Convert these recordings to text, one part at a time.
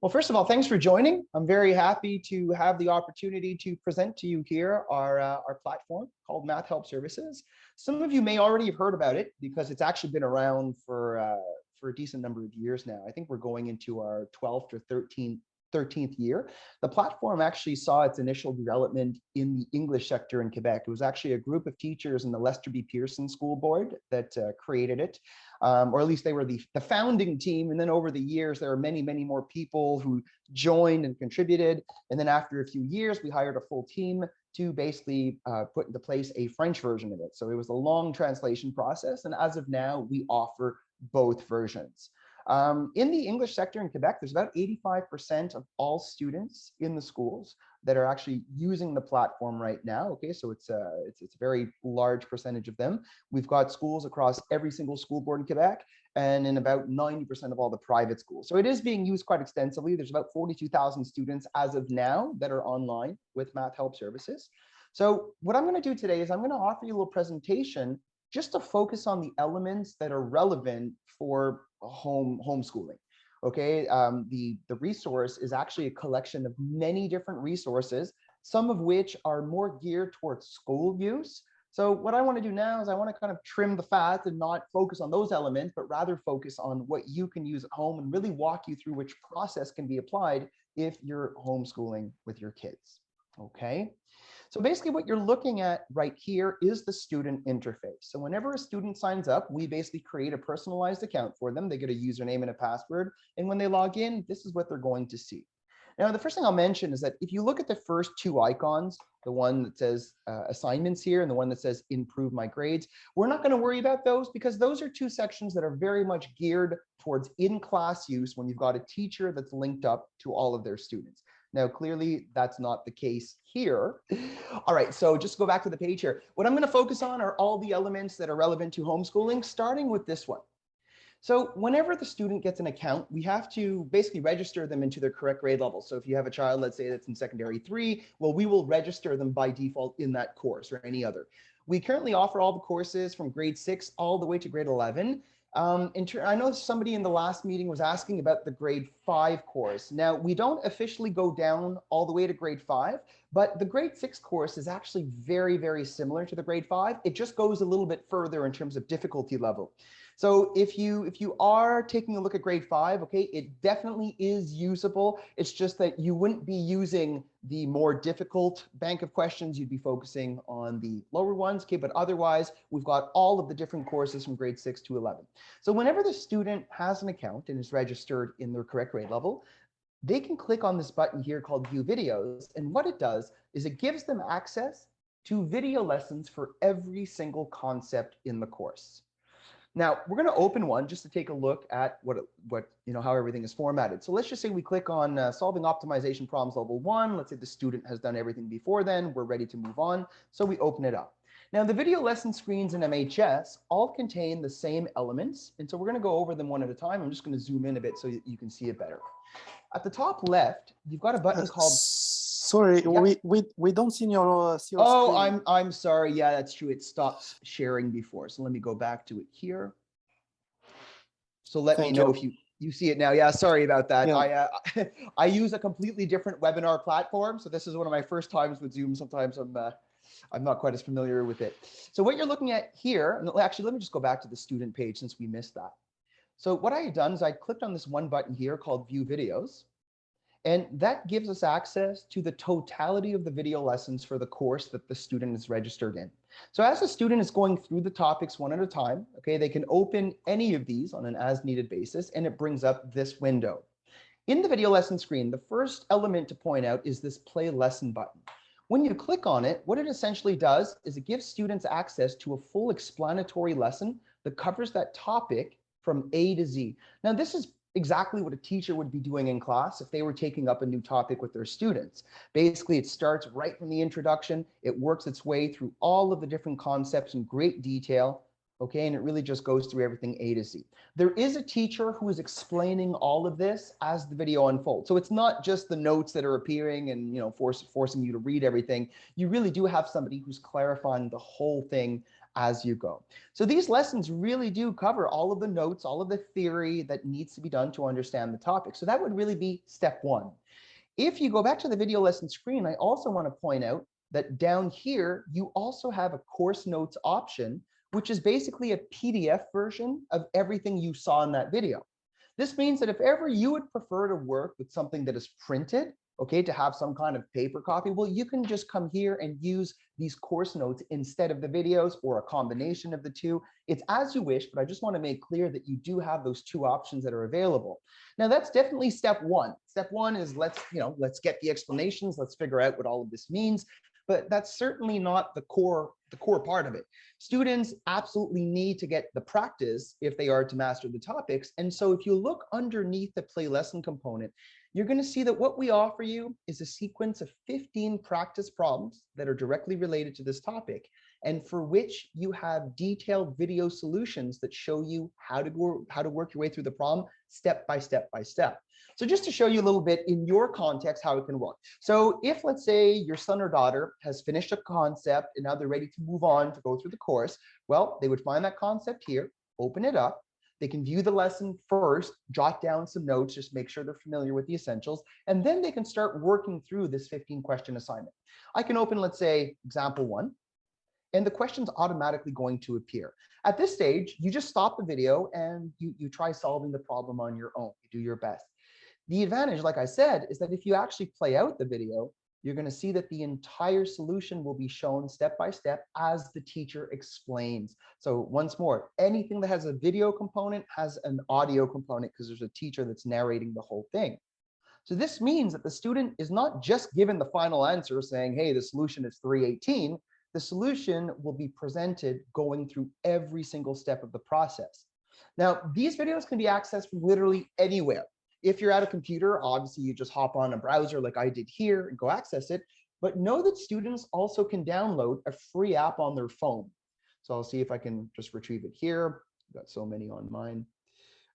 Well, first of all, thanks for joining. I'm very happy to have the opportunity to present to you here our platform called Math Help Services. Some of you may already have heard about it because it's actually been around for a decent number of years now. I think we're going into our 12th or 13th year. The platform actually saw its initial development in the English sector in Quebec. It was actually a group of teachers in the Lester B. Pearson School Board that created it, or at least they were the founding team. And then over the years, there are many, many more people who joined and contributed. And then after a few years, we hired a full team to basically put into place a French version of it. So it was a long translation process. And as of now, we offer both versions. In the English sector in Quebec, there's about 85% of all students in the schools that are actually using the platform right now. Okay, so it's a very large percentage of them. We've got schools across every single school board in Quebec and in about 90% of all the private schools. So it is being used quite extensively. There's about 42,000 students as of now that are online with Math Help Services. So what I'm going to do today is I'm going to offer you a little presentation just to focus on the elements that are relevant for homeschooling. Okay, the resource is actually a collection of many different resources, some of which are more geared towards school use. So what I want to do now is I want to kind of trim the fat and not focus on those elements, but rather focus on what you can use at home and really walk you through which process can be applied if you're homeschooling with your kids. Okay. So basically what you're looking at right here is the student interface. So whenever a student signs up, we basically create a personalized account for them. They get a username and a password. And when they log in, this is what they're going to see. Now, the first thing I'll mention is that if you look at the first two icons, the one that says assignments here and the one that says improve my grades, we're not going to worry about those because those are two sections that are very much geared towards in-class use when you've got a teacher that's linked up to all of their students. Now, clearly, that's not the case here. All right, so just go back to the page here. What I'm going to focus on are all the elements that are relevant to homeschooling, starting with this one. So whenever the student gets an account, we have to basically register them into their correct grade level. So if you have a child, let's say that's in secondary 3, well, we will register them by default in that course or any other. We currently offer all the courses from grade 6 all the way to grade 11. I know somebody in the last meeting was asking about the grade 5 course. Now, we don't officially go down all the way to grade 5, but the grade 6 course is actually very, very similar to the grade 5. It just goes a little bit further in terms of difficulty level. So if you are taking a look at grade 5, okay, it definitely is usable. It's just that you wouldn't be using the more difficult bank of questions. You'd be focusing on the lower ones, okay, but otherwise we've got all of the different courses from grade 6 to 11. So whenever the student has an account and is registered in their correct grade level, they can click on this button here called View Videos. And what it does is it gives them access to video lessons for every single concept in the course. Now, we're going to open one just to take a look at how everything is formatted. So let's just say we click on solving optimization problems level 1. Let's say the student has done everything before then. We're ready to move on. So we open it up. Now, the video lesson screens in MHS all contain the same elements. And so we're going to go over them one at a time. I'm just going to zoom in a bit so you can see it better. At the top left, you've got a button called... Sorry, yeah. we don't see your screen. Oh, I'm sorry. Yeah, that's true. It stopped sharing before. So let me go back to it here. So let me know if you see it now. Yeah, sorry about that. Yeah. I use a completely different webinar platform. So this is one of my first times with Zoom. Sometimes I'm not quite as familiar with it. So what you're looking at here, and actually, let me just go back to the student page since we missed that. So what I had done is I clicked on this one button here called View Videos. And that gives us access to the totality of the video lessons for the course that the student is registered in. So as the student is going through the topics one at a time, okay, they can open any of these on an as needed basis, and it brings up this window. In the video lesson screen, the first element to point out is this play lesson button. When you click on it, what it essentially does is it gives students access to a full explanatory lesson that covers that topic from A to Z. Now, this is exactly what a teacher would be doing in class if they were taking up a new topic with their students. Basically, it starts right from the introduction. It works its way through all of the different concepts in great detail. Okay, and it really just goes through everything A to Z. There is a teacher who is explaining all of this as the video unfolds. So it's not just the notes that are appearing and forcing you to read everything. You really do have somebody who's clarifying the whole thing as you go. So these lessons really do cover all of the notes, all of the theory that needs to be done to understand the topic. So that would really be step one. If you go back to the video lesson screen, I also want to point out that down here, you also have a course notes option, which is basically a PDF version of everything you saw in that video. This means that if ever you would prefer to work with something that is printed, okay, to have some kind of paper copy, well, you can just come here and use these course notes instead of the videos, or a combination of the two. It's as you wish, but I just want to make clear that you do have those two options that are available. Now, that's definitely step one. Step one is let's get the explanations, let's figure out what all of this means. But that's certainly not the core part of it. Students absolutely need to get the practice if they are to master the topics. And so if you look underneath the play lesson component, you're going to see that what we offer you is a sequence of 15 practice problems that are directly related to this topic, and for which you have detailed video solutions that show you how to work your way through the problem step by step by step. So just to show you a little bit in your context how it can work. So if, let's say, your son or daughter has finished a concept and now they're ready to move on to go through the course, well, they would find that concept here, open it up. They can view the lesson first, jot down some notes, just make sure they're familiar with the essentials, and then they can start working through this 15-question assignment. I can open, let's say, example 1, and the question's automatically going to appear. At this stage, you just stop the video and you try solving the problem on your own. You do your best. The advantage, like I said, is that if you actually play out the video, you're going to see that the entire solution will be shown step by step as the teacher explains. So once more, anything that has a video component has an audio component, because there's a teacher that's narrating the whole thing. So this means that the student is not just given the final answer saying, hey, the solution is 318. The solution will be presented going through every single step of the process. Now, these videos can be accessed from literally anywhere. If you're at a computer, obviously you just hop on a browser like I did here and go access it. But know that students also can download a free app on their phone. So I'll see if I can just retrieve it here. I've got so many on mine.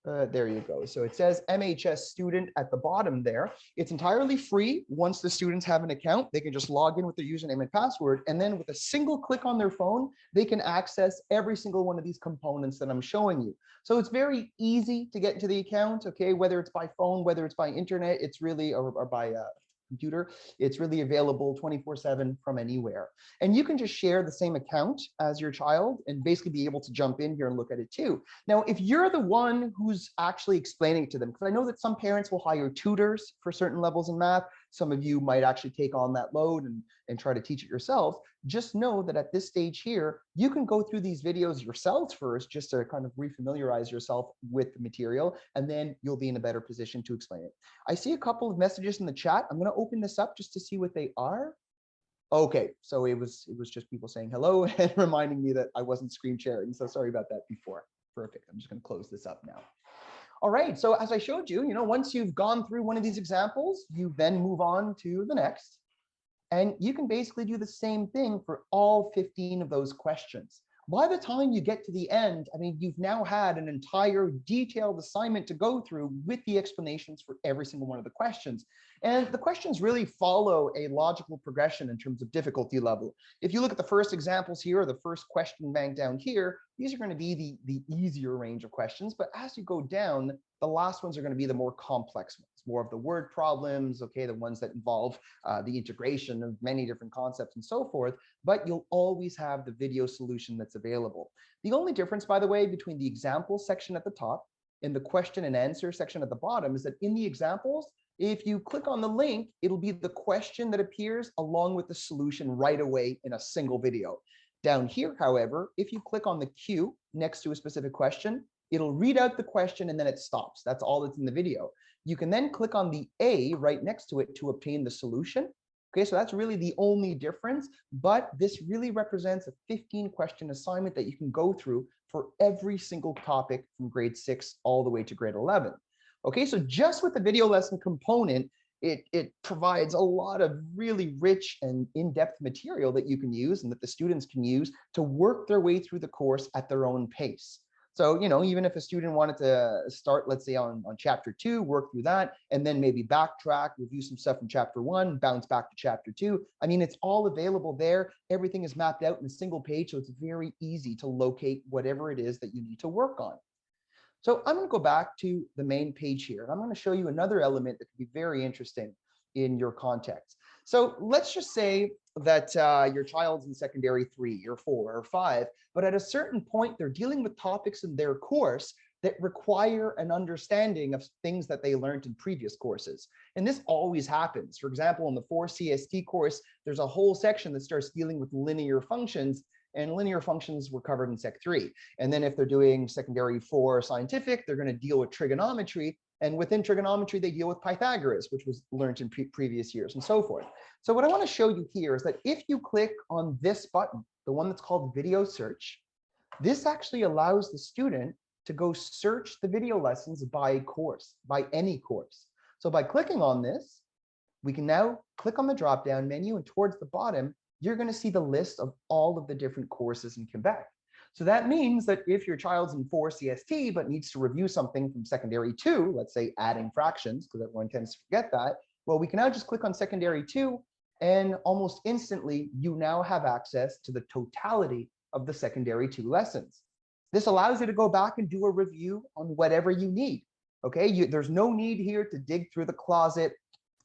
There you go. So it says MHS student at the bottom there. It's entirely free. Once the students have an account, they can just log in with their username and password. And then with a single click on their phone, they can access every single one of these components that I'm showing you. So it's very easy to get into the account, okay? Whether it's by phone, whether it's by internet, it's really, or by computer, it's really available 24/7 from anywhere. And you can just share the same account as your child and basically be able to jump in here and look at it too. Now, if you're the one who's actually explaining it to them, because I know that some parents will hire tutors for certain levels in math, some of you might actually take on that load and try to teach it yourselves. Just know that at this stage here, you can go through these videos yourselves first, just to kind of refamiliarize yourself with the material, and then you'll be in a better position to explain it. I see a couple of messages in the chat. I'm going to open this up just to see what they are. Okay, so it was just people saying hello and reminding me that I wasn't screen sharing. So sorry about that before. Perfect. I'm just going to close this up now. All right, so as I showed you, once you've gone through one of these examples, you then move on to the next. And you can basically do the same thing for all 15 of those questions. By the time you get to the end, I mean, you've now had an entire detailed assignment to go through with the explanations for every single one of the questions. And the questions really follow a logical progression in terms of difficulty level. If you look at the first examples here, or the first question bank down here, these are going to be the easier range of questions. But as you go down, the last ones are going to be the more complex ones, more of the word problems, okay, the ones that involve the integration of many different concepts and so forth. But you'll always have the video solution that's available. The only difference, by the way, between the example section at the top and the question and answer section at the bottom is that in the examples, if you click on the link, it'll be the question that appears along with the solution right away in a single video. Down here, however, if you click on the Q next to a specific question, it'll read out the question and then it stops. That's all that's in the video. You can then click on the A right next to it to obtain the solution. Okay, so that's really the only difference, but this really represents a 15-question assignment that you can go through for every single topic from grade 6 all the way to grade 11. Okay, so just with the video lesson component, it provides a lot of really rich and in-depth material that you can use and that the students can use to work their way through the course at their own pace. So, even if a student wanted to start, let's say on chapter 2, work through that, and then maybe backtrack, review some stuff from chapter 1, bounce back to chapter 2. I mean, it's all available there. Everything is mapped out in a single page, so it's very easy to locate whatever it is that you need to work on. So I'm going to go back to the main page here, and I'm going to show you another element that could be very interesting in your context. So let's just say that your child's in secondary 3 or 4 or 5, but at a certain point, they're dealing with topics in their course that require an understanding of things that they learned in previous courses. And this always happens. For example, in the 4 CST course, there's a whole section that starts dealing with linear functions, and linear functions were covered in Sec 3. And then if they're doing secondary 4 scientific, they're going to deal with trigonometry. And within trigonometry, they deal with Pythagoras, which was learned in previous years and so forth. So what I want to show you here is that if you click on this button, the one that's called video search, this actually allows the student to go search the video lessons by course, by any course. So by clicking on this, we can now click on the drop-down menu, and towards the bottom, you're going to see the list of all of the different courses in Quebec. So that means that if your child's in 4 CST, but needs to review something from secondary 2, let's say adding fractions, because everyone tends to forget that, well, we can now just click on secondary 2, and almost instantly, you now have access to the totality of the secondary 2 lessons. This allows you to go back and do a review on whatever you need. Okay, there's no need here to dig through the closet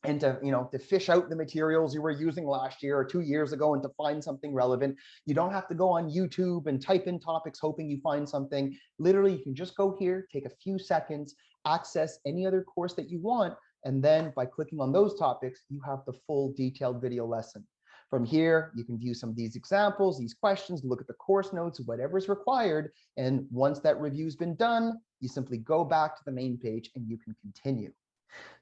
and to fish out the materials you were using last year or 2 years ago and to find something relevant. You don't have to go on YouTube and type in topics hoping you find something. Literally, you can just go here, take a few seconds, access any other course that you want, and then by clicking on those topics, you have the full detailed video lesson. From here, you can view some of these examples, these questions, look at the course notes, whatever's required. And once that review's been done, you simply go back to the main page and you can continue.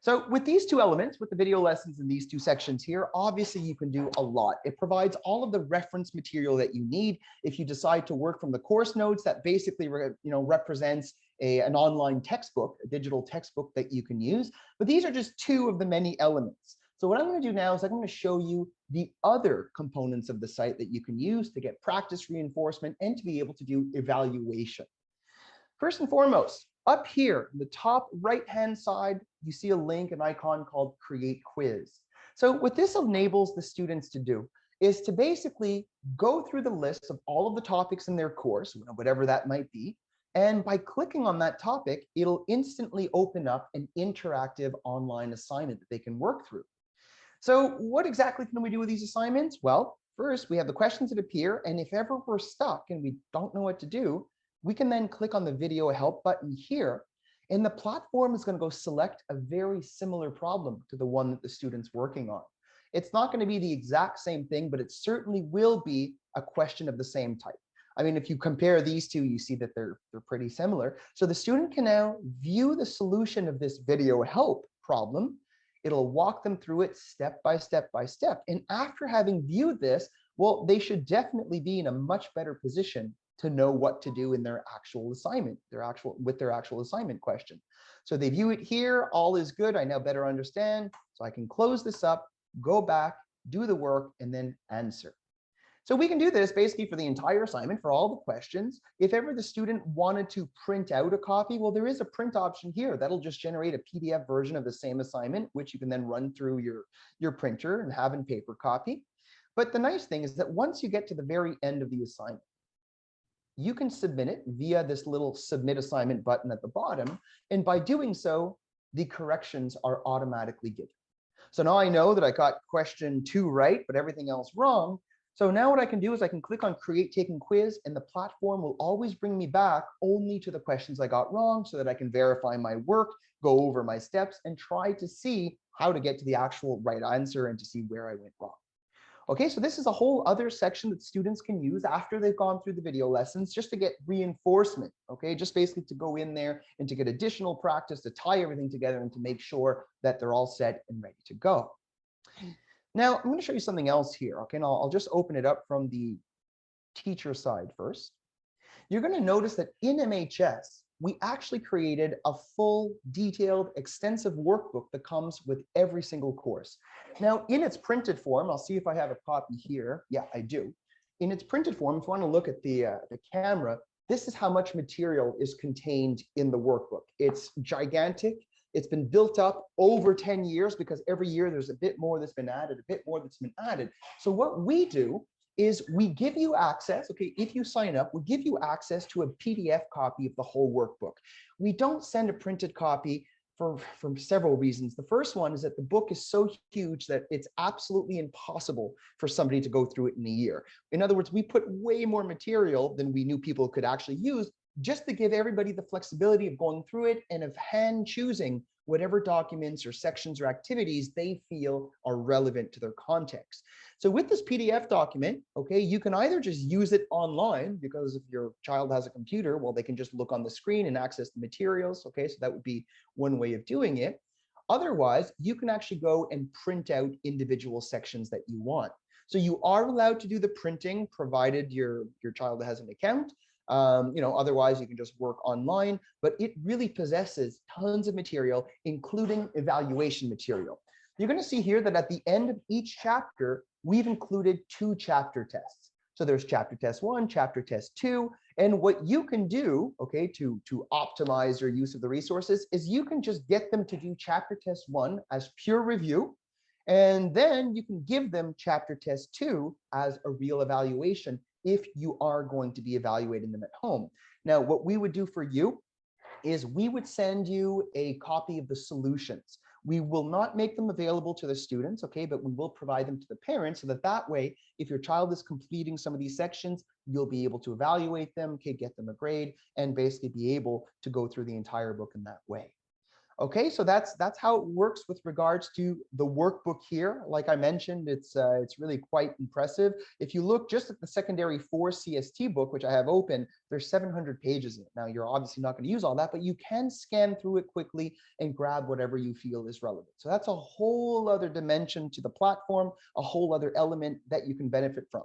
So with these two elements, with the video lessons in these two sections here, obviously you can do a lot. It provides all of the reference material that you need. If you decide to work from the course notes, that basically represents an online textbook, a digital textbook that you can use. But these are just two of the many elements. So what I'm going to do now is I'm going to show you the other components of the site that you can use to get practice reinforcement and to be able to do evaluation. First and foremost, up here in the top right-hand side, you see a link, an icon called Create Quiz. So what this enables the students to do is to basically go through the list of all of the topics in their course, whatever that might be. And by clicking on that topic, it'll instantly open up an interactive online assignment that they can work through. So what exactly can we do with these assignments? Well, first we have the questions that appear, and if ever we're stuck and we don't know what to do, we can then click on the video help button here, and the platform is going to go select a very similar problem to the one that the student's working on. It's not going to be the exact same thing, but it certainly will be a question of the same type. I mean, if you compare these two, you see that they're pretty similar. So the student can now view the solution of this video help problem. It'll walk them through it step by step by step. And after having viewed this, well, they should definitely be in a much better position to know what to do in their actual assignment, with their actual assignment question. So they view it here, all is good, I now better understand. So I can close this up, go back, do the work, and then answer. So we can do this basically for the entire assignment, for all the questions. If ever the student wanted to print out a copy, well, there is a print option here. That'll just generate a PDF version of the same assignment, which you can then run through your printer and have in paper copy. But the nice thing is that once you get to the very end of the assignment, you can submit it via this little submit assignment button at the bottom. And by doing so, the corrections are automatically given. So now I know that I got question 2 right, but everything else wrong. So now what I can do is I can click on Create Taken Quiz, and the platform will always bring me back only to the questions I got wrong so that I can verify my work, go over my steps, and try to see how to get to the actual right answer and to see where I went wrong. Okay, so this is a whole other section that students can use after they've gone through the video lessons just to get reinforcement, okay? Just basically to go in there and to get additional practice, to tie everything together and to make sure that they're all set and ready to go. Now, I'm going to show you something else here, okay? And I'll just open it up from the teacher side first. You're going to notice that in MHS, we actually created a full, detailed, extensive workbook that comes with every single course. Now, in its printed form, I'll see if I have a copy here. Yeah, I do. In its printed form, if you want to look at the camera, this is how much material is contained in the workbook. It's gigantic. It's been built up over 10 years because every year there's a bit more that's been added, a bit more that's been added. So what we do is we give you access, okay, if you sign up, we give you access to a PDF copy of the whole workbook. We don't send a printed copy for several reasons. The first one is that the book is so huge that it's absolutely impossible for somebody to go through it in a year. In other words, we put way more material than we knew people could actually use, just to give everybody the flexibility of going through it and of hand choosing whatever documents or sections or activities they feel are relevant to their context. So with this PDF document, okay, you can either just use it online, because if your child has a computer, well, they can just look on the screen and access the materials, okay, so that would be one way of doing it. Otherwise, you can actually go and print out individual sections that you want. So you are allowed to do the printing, provided your child has an account. Otherwise you can just work online, but it really possesses tons of material, including evaluation material. You're going to see here that at the end of each chapter, we've included 2 chapter tests. So there's chapter test 1, chapter test 2, and what you can do, okay, to optimize your use of the resources is you can just get them to do chapter test 1 as pure review, and then you can give them chapter test 2 as a real evaluation if you are going to be evaluating them at home. Now, what we would do for you is we would send you a copy of the solutions. We will not make them available to the students, okay, but we will provide them to the parents, so that way, if your child is completing some of these sections, you'll be able to evaluate them, okay, get them a grade, and basically be able to go through the entire book in that way. Okay, so that's how it works with regards to the workbook here. Like I mentioned, it's really quite impressive. If you look just at the secondary 4 CST book, which I have open, there's 700 pages in it. Now, you're obviously not going to use all that, but you can scan through it quickly and grab whatever you feel is relevant. So that's a whole other dimension to the platform, a whole other element that you can benefit from.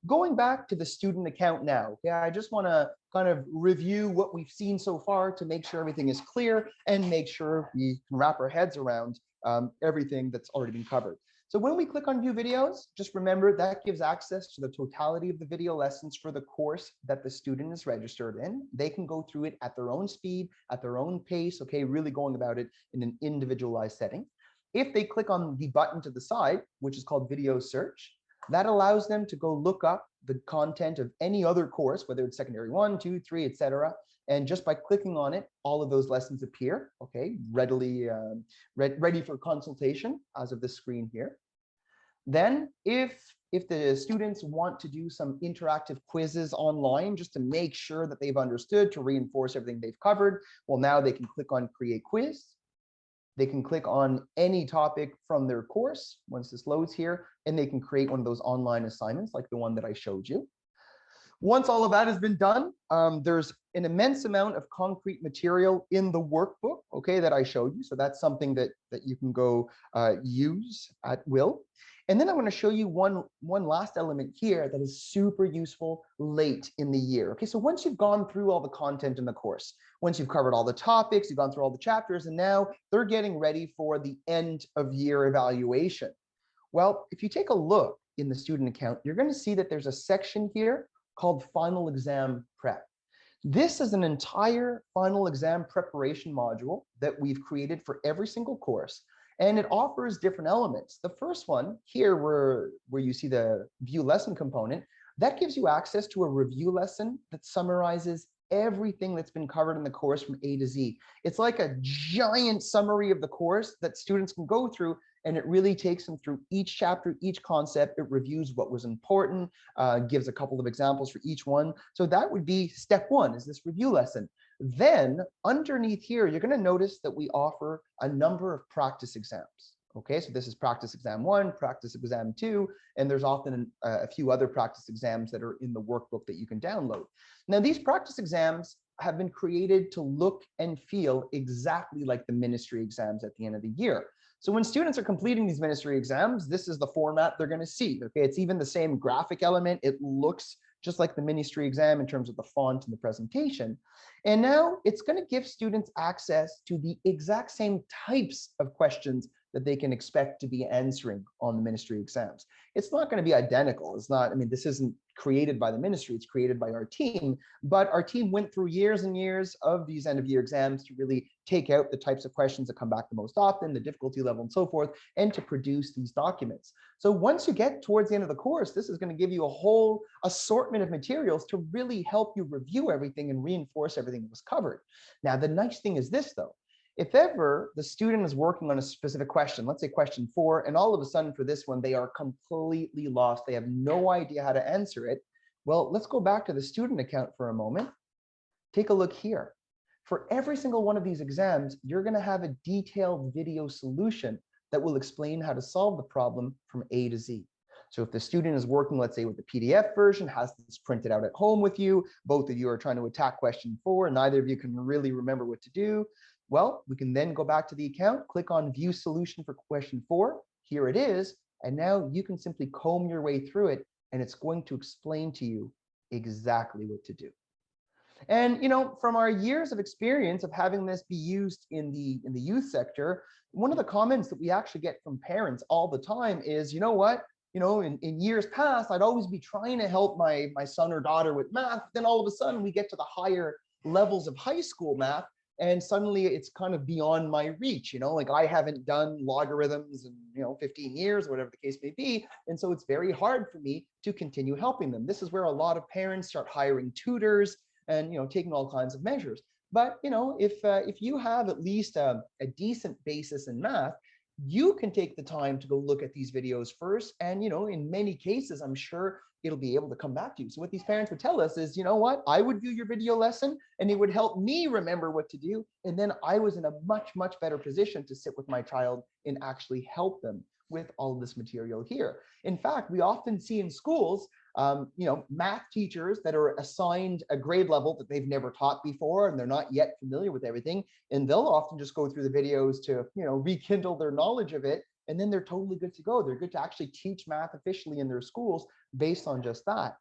Going back to the student account now, okay, I just want to kind of review what we've seen so far to make sure everything is clear and make sure we can wrap our heads around everything that's already been covered. So when we click on view videos, just remember that gives access to the totality of the video lessons for the course that the student is registered in. They can go through it at their own speed, at their own pace, okay, really going about it in an individualized setting. If they click on the button to the side, which is called video search, that allows them to go look up the content of any other course, whether it's secondary 1, 2, 3, etc. And just by clicking on it, all of those lessons appear, okay, ready for consultation as of the screen here. Then if the students want to do some interactive quizzes online, just to make sure that they've understood, to reinforce everything they've covered, well, now they can click on create quiz. They can click on any topic from their course once this loads here, and they can create one of those online assignments like the one that I showed you. Once all of that has been done, there's an immense amount of concrete material in the workbook, okay, that I showed you. So that's something that you can go use at will. And then I want to show you one last element here that is super useful late in the year. Okay, so once you've gone through all the content in the course, once you've covered all the topics, you've gone through all the chapters, and now they're getting ready for the end of year evaluation. Well, if you take a look in the student account, you're going to see that there's a section here called Final Exam Prep. This is an entire final exam preparation module that we've created for every single course, and it offers different elements. The first one here, where you see the view lesson component, that gives you access to a review lesson that summarizes everything that's been covered in the course from A to Z. It's like a giant summary of the course that students can go through, and it really takes them through each chapter, each concept. It reviews what was important, gives a couple of examples for each one. So that would be step 1, is this review lesson. Then underneath here, you're going to notice that we offer a number of practice exams. Okay, so this is practice exam 1, practice exam 2, and there's often a few other practice exams that are in the workbook that you can download. Now, these practice exams have been created to look and feel exactly like the ministry exams at the end of the year. So when students are completing these ministry exams, this is the format they're going to see. Okay, it's even the same graphic element. It looks just like the ministry exam in terms of the font and the presentation. And now it's going to give students access to the exact same types of questions that they can expect to be answering on the ministry exams. It's not going to be identical. It's not, I mean, this isn't created by the ministry, it's created by our team, but our team went through years and years of these end of year exams to really take out the types of questions that come back the most often, the difficulty level and so forth, and to produce these documents. So once you get towards the end of the course, this is going to give you a whole assortment of materials to really help you review everything and reinforce everything that was covered. Now, the nice thing is this though, if ever the student is working on a specific question, let's say question 4, and all of a sudden for this one, they are completely lost, they have no idea how to answer it. Well, let's go back to the student account for a moment. Take a look here. For every single one of these exams, you're going to have a detailed video solution that will explain how to solve the problem from A to Z. So if the student is working, let's say with the PDF version, has this printed out at home with you, both of you are trying to attack question 4, and neither of you can really remember what to do, well, we can then go back to the account, click on view solution for question 4. Here it is. And now you can simply comb your way through it, and it's going to explain to you exactly what to do. And, you know, from our years of experience of having this be used in the youth sector, one of the comments that we actually get from parents all the time is, you know what, you know, in years past, I'd always be trying to help my son or daughter with math. Then all of a sudden we get to the higher levels of high school math, and suddenly it's kind of beyond my reach, you know, like I haven't done logarithms in, you know, 15 years, whatever the case may be. And so it's very hard for me to continue helping them. This is where a lot of parents start hiring tutors and, you know, taking all kinds of measures. But, you know, if you have at least a decent basis in math, you can take the time to go look at these videos first. And, you know, in many cases, I'm sure it'll be able to come back to you. So what these parents would tell us is, you know what, I would view your video lesson and it would help me remember what to do. And then I was in a much, much better position to sit with my child and actually help them with all of this material here. In fact, we often see in schools, you know, math teachers that are assigned a grade level that they've never taught before, and they're not yet familiar with everything. And they'll often just go through the videos to, you know, rekindle their knowledge of it. And then they're totally good to go. They're good to actually teach math officially in their schools based on just that.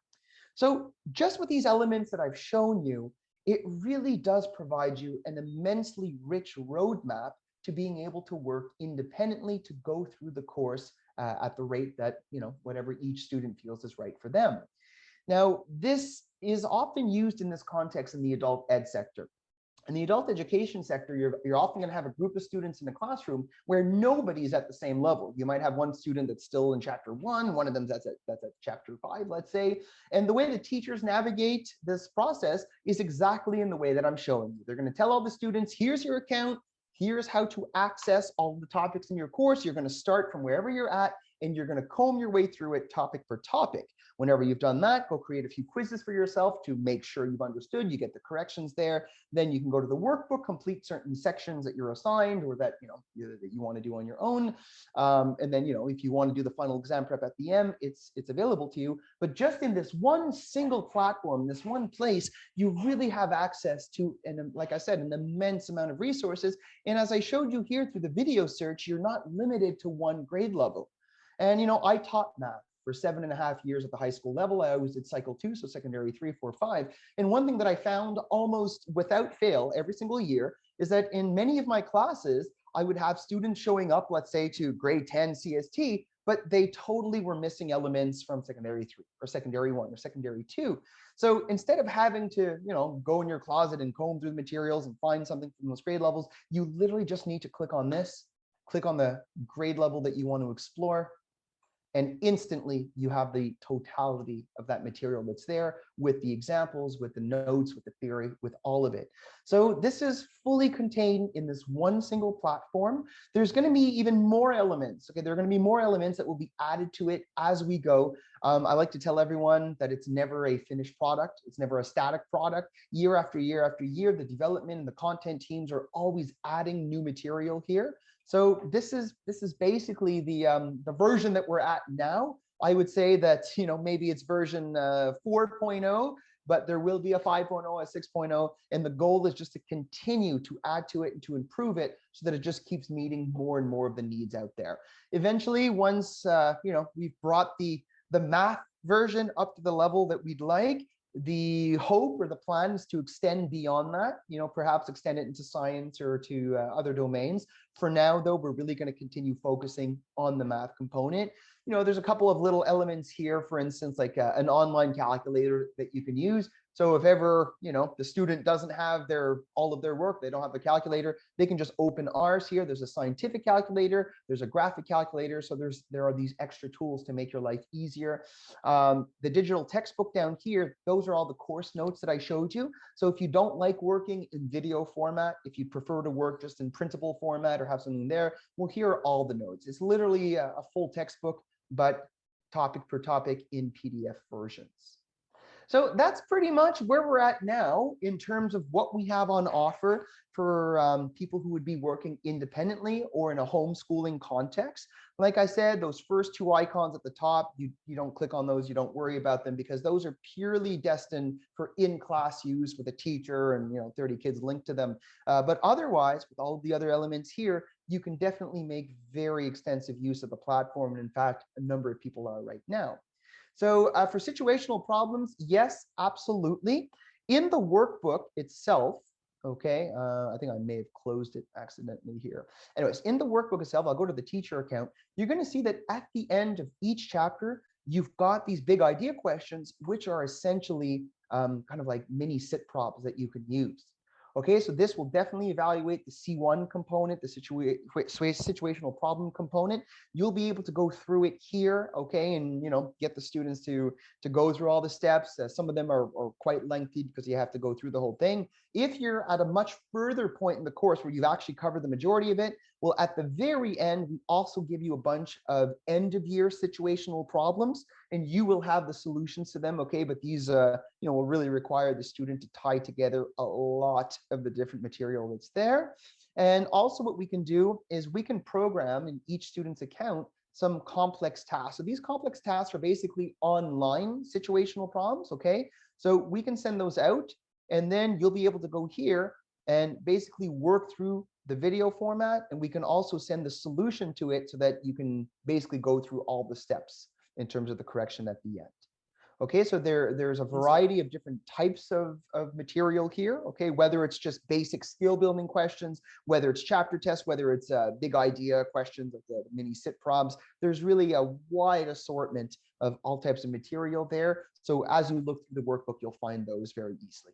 So just with these elements that I've shown you, it really does provide you an immensely rich roadmap to being able to work independently to go through the course at the rate that, you know, whatever each student feels is right for them. Now, this is often used in this context in the adult ed sector. In the adult education sector, you're often going to have a group of students in a classroom where nobody's at the same level. You might have one student that's still in chapter 1, one of them that's at chapter 5, let's say. And the way the teachers navigate this process is exactly in the way that I'm showing you. They're going to tell all the students, here's your account, here's how to access all the topics in your course. You're going to start from wherever you're at, and you're going to comb your way through it topic per topic. Whenever you've done that, go create a few quizzes for yourself to make sure you've understood, you get the corrections there. Then you can go to the workbook, complete certain sections that you're assigned or that, you know, that you want to do on your own. And then, you know, if you want to do the final exam prep at the end, it's available to you. But just in this one single platform, this one place, you really have access to, and like I said, an immense amount of resources. And as I showed you here through the video search, you're not limited to one grade level. And, you know, I taught math for 7.5 years at the high school level. I always did cycle 2, so secondary 3, 4, 5. And one thing that I found almost without fail every single year is that in many of my classes, I would have students showing up, let's say to grade 10 CST, but they totally were missing elements from secondary 3 or secondary 1 or secondary 2. So instead of having to, you know, go in your closet and comb through the materials and find something from those grade levels, you literally just need to click on this, click on the grade level that you want to explore, and instantly you have the totality of that material that's there with the examples, with the notes, with the theory, with all of it. So this is fully contained in this one single platform. There's going to be even more elements. Okay, there are going to be more elements that will be added to it as we go. I like to tell everyone that it's never a finished product. It's never a static product. Year after year after year, the development and the content teams are always adding new material here. So this is basically the version that we're at now. I would say that, you know, maybe it's version 4.0, but there will be a 5.0, a 6.0, and the goal is just to continue to add to it and to improve it so that it just keeps meeting more and more of the needs out there. Eventually, once you know, we've brought the math version up to the level that we'd like, The hope or the plan is to extend beyond that, perhaps extend it into science or to other domains. For now, though, we're really going to continue focusing on the math component. There's a couple of little elements here, for instance, like an online calculator that you can use. So if ever, the student doesn't have all of their work, they don't have the calculator, they can just open ours here. There's a scientific calculator, there's a graphic calculator. So there are these extra tools to make your life easier. The digital textbook down here, those are all the course notes that I showed you. So if you don't like working in video format, if you prefer to work just in printable format or have something there, well, here are all the notes. It's literally a full textbook, but topic per topic in PDF versions. So that's pretty much where we're at now in terms of what we have on offer for people who would be working independently or in a homeschooling context. Like I said, those first two icons at the top, you don't click on those, you don't worry about them, because those are purely destined for in-class use with a teacher and 30 kids linked to them. But otherwise, with all of the other elements here, you can definitely make very extensive use of the platform. And in fact, a number of people are right now. So for situational problems, yes, absolutely. In the workbook itself, okay, I think I may have closed it accidentally here. Anyways, in the workbook itself, I'll go to the teacher account. You're going to see that at the end of each chapter, you've got these big idea questions, which are essentially kind of like mini sit props that you can use. Okay, so this will definitely evaluate the C1 component, the situational problem component. You'll be able to go through it here, okay, and get the students to go through all the steps. Some of them are quite lengthy because you have to go through the whole thing. If you're at a much further point in the course where you've actually covered the majority of it, well, at the very end, we also give you a bunch of end-of-year situational problems, and you will have the solutions to them, okay? But these, will really require the student to tie together a lot of the different material that's there. And also what we can do is we can program in each student's account some complex tasks. So these complex tasks are basically online situational problems, okay? So we can send those out, and then you'll be able to go here and basically work through the video format, and we can also send the solution to it so that you can basically go through all the steps in terms of the correction at the end. Okay, so there's a variety of different types of material here, okay, whether it's just basic skill building questions, whether it's chapter tests, whether it's big idea questions like the mini sit probs. There's really a wide assortment of all types of material there. So as you look through the workbook, you'll find those very easily.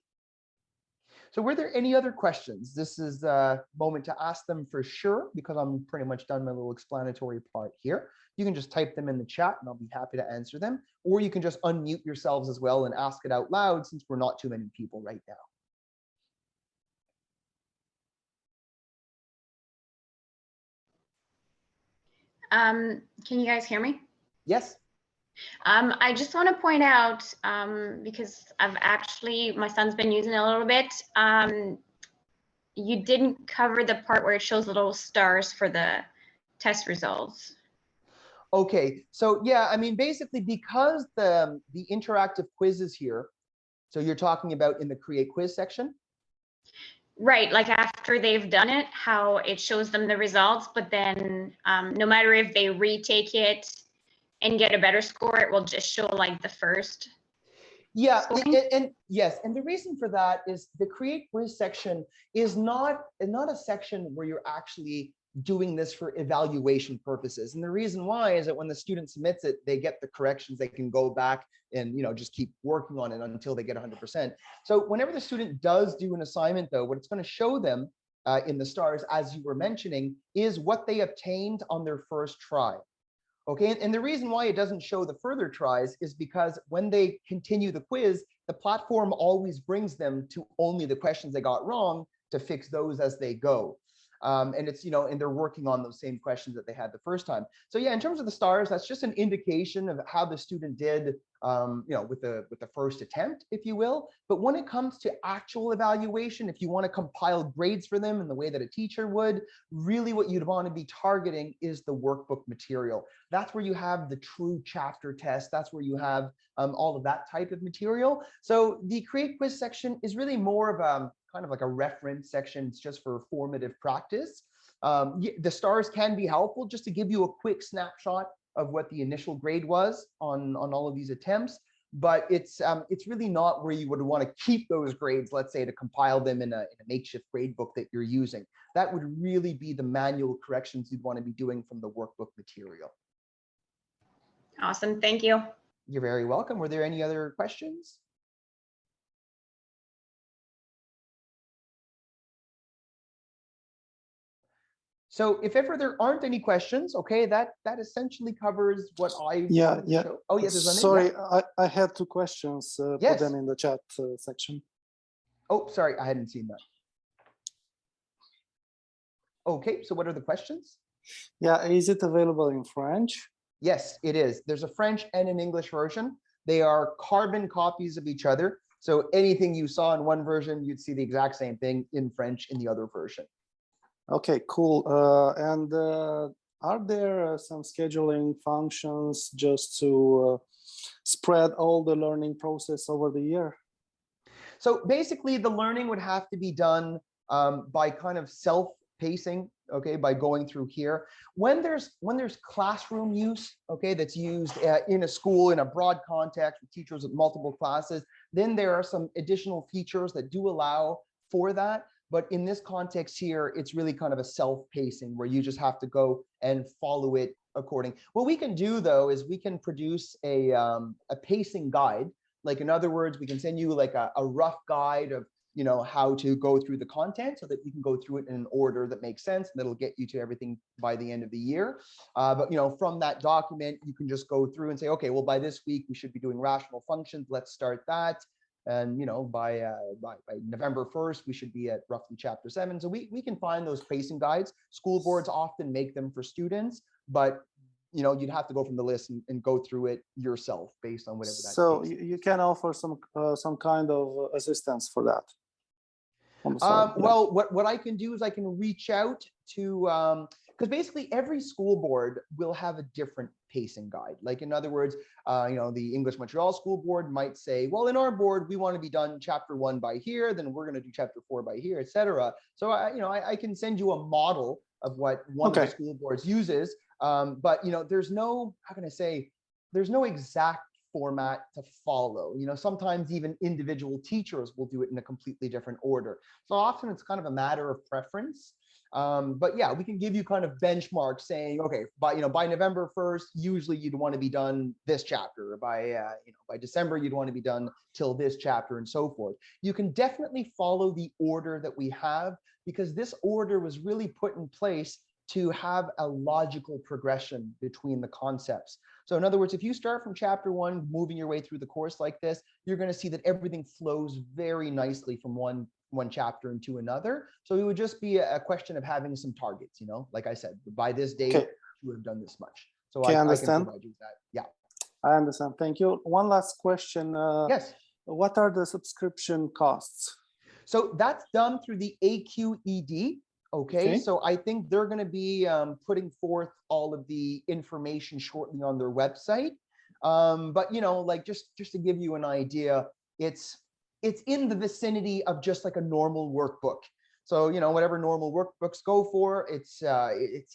So were there any other questions? This is a moment to ask them for sure, because I'm pretty much done my little explanatory part here. You can just type them in the chat and I'll be happy to answer them. Or you can just unmute yourselves as well and ask it out loud, since we're not too many people right now. Can you guys hear me? Yes. I just want to point out, because my son's been using it a little bit. You didn't cover the part where it shows little stars for the test results. Okay, so yeah, I mean, basically because the interactive quizzes here, so you're talking about in the create quiz section? Right, like after they've done it, how it shows them the results, but then no matter if they retake it and get a better score, it will just show like the first. Yeah, and yes, and the reason for that is the create quiz section is not a section where you're actually doing this for evaluation purposes. And the reason why is that when the student submits it, they get the corrections, they can go back and just keep working on it until they get 100%. So whenever the student does do an assignment, though, what it's going to show them in the stars, as you were mentioning, is what they obtained on their first try. Okay, and the reason why it doesn't show the further tries is because when they continue the quiz, the platform always brings them to only the questions they got wrong to fix those as they go. And it's, and they're working on those same questions that they had the first time. So yeah, in terms of the stars, that's just an indication of how the student did, with the first attempt, if you will. But when it comes to actual evaluation, if you want to compile grades for them in the way that a teacher would, really what you'd want to be targeting is the workbook material. That's where you have the true chapter test. That's where you have all of that type of material. So the create quiz section is really more of a kind of like a reference section. It's just for formative practice. The stars can be helpful just to give you a quick snapshot of what the initial grade was on all of these attempts. but it's really not where you would want to keep those grades, let's say, to compile them in a makeshift grade book that you're using. That would really be the manual corrections you'd want to be doing from the workbook material. Awesome, thank you. You're very welcome. Were there any other questions? So if ever there aren't any questions, okay, that essentially covers what I wanted to show. Oh, yeah, there's Sorry, I had two questions. Yes. Put them in the chat section. Oh, sorry, I hadn't seen that. Okay, so what are the questions? Yeah, is it available in French? Yes, it is. There's a French and an English version. They are carbon copies of each other. So anything you saw in one version, you'd see the exact same thing in French in the other version. Okay, cool. And are there some scheduling functions just to spread all the learning process over the year? So basically, the learning would have to be done by kind of self-pacing, okay, by going through here. When there's classroom use, okay, that's used in a school in a broad context with teachers with multiple classes, then there are some additional features that do allow for that. But in this context here, it's really kind of a self-pacing where you just have to go and follow it according. What we can do though is we can produce a pacing guide. Like in other words, we can send you like a rough guide of how to go through the content so that you can go through it in an order that makes sense and that'll get you to everything by the end of the year. But from that document, you can just go through and say, okay, well, by this week we should be doing rational functions. Let's start that. And by November 1st, we should be at roughly chapter 7. So we can find those pacing guides. School boards often make them for students, but you'd have to go from the list and go through it yourself based on whatever that is. So you can offer some kind of assistance for that. Well, what I can do is I can reach out to because basically every school board will have a different pacing guide. Like in other words, the English Montreal School Board might say, well, in our board, we want to be done chapter 1 by here, then we're going to do chapter 4 by here, etc. So I can send you a model of what one of the school boards uses. But there's no, how can I say, there's no exact format to follow. Sometimes even individual teachers will do it in a completely different order. So often it's kind of a matter of preference. But yeah, we can give you kind of benchmarks saying, okay, by November 1st, usually you'd want to be done this chapter. By December, you'd want to be done till this chapter and so forth. You can definitely follow the order that we have because this order was really put in place to have a logical progression between the concepts. So in other words, if you start from chapter 1, moving your way through the course like this, you're going to see that everything flows very nicely from one chapter into another. So it would just be a question of having some targets, like I said, by this date, you would have done this much. So I can provide you with that. Yeah. I understand. Thank you. One last question. Yes. What are the subscription costs? So that's done through the AQED. Okay, so I think they're going to be putting forth all of the information shortly on their website. But like just to give you an idea, it's in the vicinity of just like a normal workbook. So whatever normal workbooks go for, it's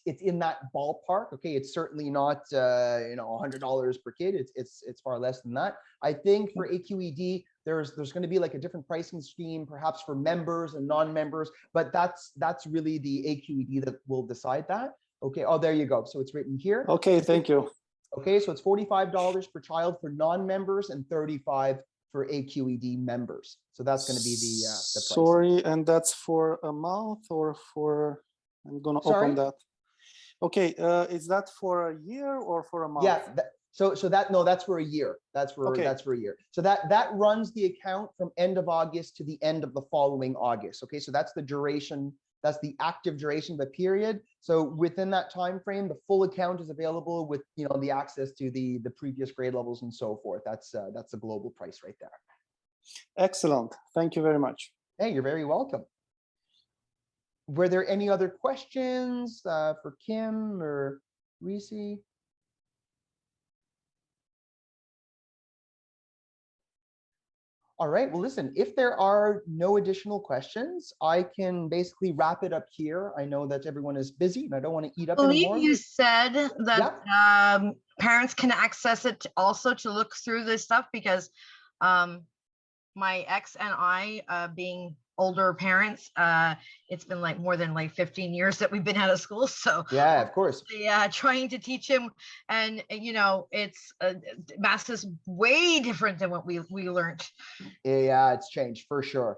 in that ballpark. Okay, it's certainly not $100 per kid. It's far less than that. I think for AQED, there's going to be like a different pricing scheme, perhaps for members and non-members, but that's really the AQED that will decide that. Okay. Oh, there you go. So it's written here. Okay. Thank you. Okay. So it's $45 per child for non-members and $35 for AQED members. So that's going to be the price. Sorry, and that's for a month or for? I'm going to open that. Okay. Is that for a year or for a month? Yeah. That's for a year. That's for a year. So that runs the account from end of August to the end of the following August. Okay, so that's the duration. That's the active duration of the period. So within that time frame, the full account is available with the access to the previous grade levels and so forth. That's the global price right there. Excellent. Thank you very much. Hey, you're very welcome. Were there any other questions for Kim or Reese? All right, well, listen, if there are no additional questions, I can basically wrap it up here. I know that everyone is busy and I don't want to eat I up believe anymore. you said that Yeah. parents can access it also to look through this stuff, because my ex and I, being older parents, it's been like more than like 15 years that we've been out of school. So Yeah, of course. trying to teach him, and it's math is way different than what we learned. Yeah, it's changed for sure.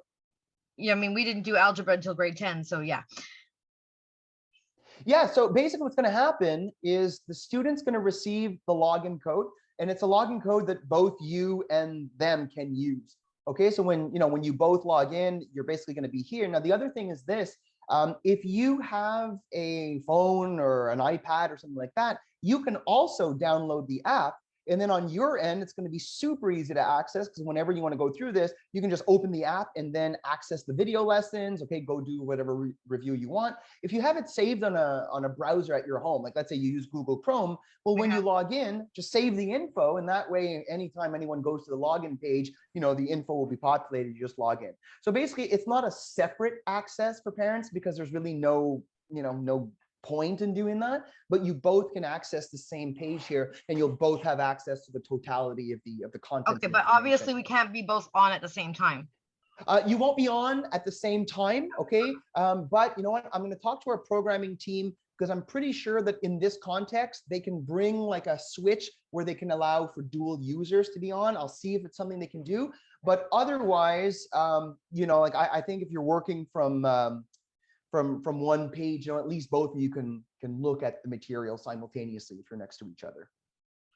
Yeah, I mean, we didn't do algebra until grade 10, so yeah. Yeah, so basically what's going to happen is the student's going to receive the login code, and it's a login code that both you and them can use. Okay, so when you both log in, you're basically going to be here. Now, the other thing is this, if you have a phone or an iPad or something like that, you can also download the app. And then on your end, it's going to be super easy to access, because whenever you want to go through this, you can just open the app and then access the video lessons. Okay, go do whatever review you want. If you have it saved on a browser at your home, like let's say you use Google Chrome, well, when you log in, just save the info, and that way, anytime anyone goes to the login page, the info will be populated. You just log in. So basically, it's not a separate access for parents, because there's really no point in doing that, but you both can access the same page here, and you'll both have access to the totality of the content. Okay, but obviously we can't be both on at the same time. You won't be on at the same time, okay? But you know what? I'm going to talk to our programming team, because I'm pretty sure that in this context, they can bring like a switch where they can allow for dual users to be on. I'll see if it's something they can do. But otherwise, like I think if you're working from one page, at least both of you can look at the material simultaneously if you're next to each other.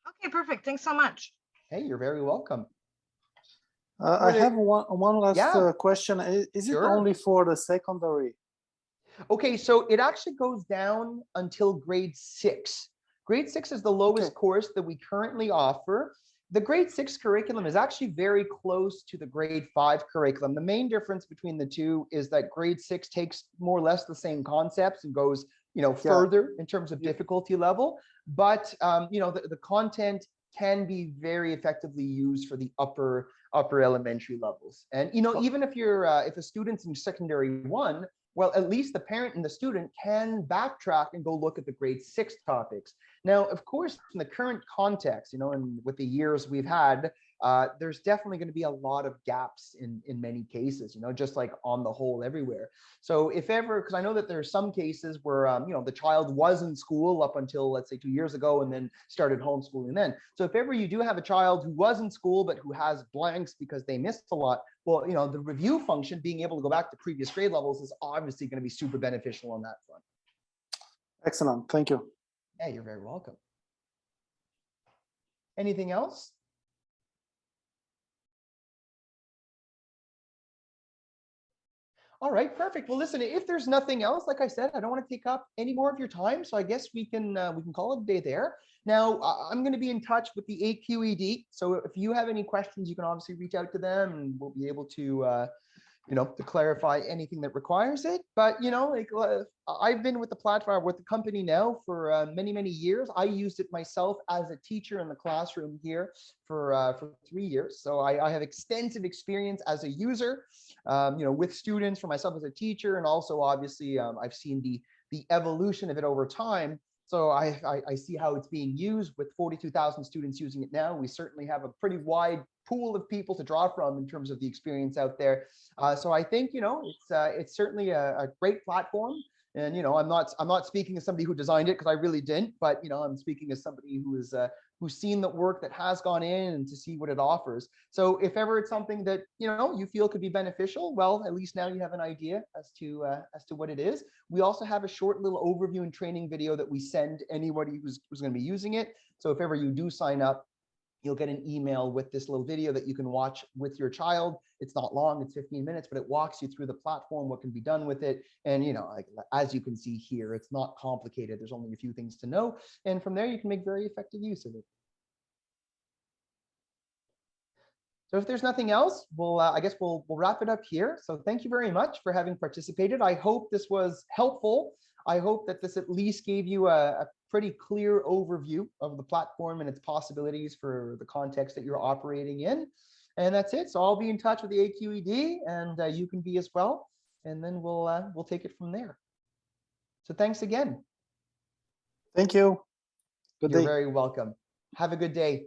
Okay, perfect. Thanks so much. Hey, you're very welcome. I have one last question. Is it only for the secondary? Okay, so it actually goes down until grade 6. Grade 6 is the lowest course that we currently offer. The grade 6 curriculum is actually very close to the grade 5 curriculum. The main difference between the two is that grade 6 takes more or less the same concepts and goes, further in terms of difficulty level. But the content can be very effectively used for the upper elementary levels. And even if if a student's in secondary 1, well, at least the parent and the student can backtrack and go look at the grade 6 topics. Now, of course, in the current context, and with the years we've had, there's definitely going to be a lot of gaps in many cases, just like on the whole everywhere. So if ever, because I know that there's some cases where, the child was in school up until, let's say, 2 years ago, and then started homeschooling then. So if ever you do have a child who was in school, but who has blanks because they missed a lot, well, the review function, being able to go back to previous grade levels, is obviously going to be super beneficial on that front. Excellent. Thank you. Yeah, you're very welcome. Anything else? All right, perfect. Well, listen, if there's nothing else, like I said, I don't want to take up any more of your time, so I guess we can call it a day there. Now, I'm going to be in touch with the AQED, so if you have any questions, you can obviously reach out to them, and we'll be able to to clarify anything that requires it. But I've been with the platform, with the company now for many years. I used it myself as a teacher in the classroom here for 3 years. So I have extensive experience as a user, with students, for myself as a teacher, and also obviously I've seen the evolution of it over time. So I see how it's being used with 42,000 students using it now. We certainly have a pretty wide pool of people to draw from in terms of the experience out there. So I think it's certainly a great platform. And I'm not speaking as somebody who designed it, because I really didn't. But I'm speaking as somebody who's seen the work that has gone in, and to see what it offers. So if ever it's something that you feel could be beneficial, well, at least now you have an idea as to what it is. We also have a short little overview and training video that we send anybody who's going to be using it. So if ever you do sign up, you'll get an email with this little video that you can watch with your child. It's not long, it's 15 minutes, but it walks you through the platform, what can be done with it. And as you can see here, it's not complicated. There's only a few things to know. And from there, you can make very effective use of it. So if there's nothing else, I guess we'll wrap it up here. So thank you very much for having participated. I hope this was helpful. I hope that this at least gave you a pretty clear overview of the platform and its possibilities for the context that you're operating in. And that's it. So I'll be in touch with the AQED, and you can be as well. And then we'll take it from there. So thanks again. Thank you. Good You're day. very welcome. Have a good day.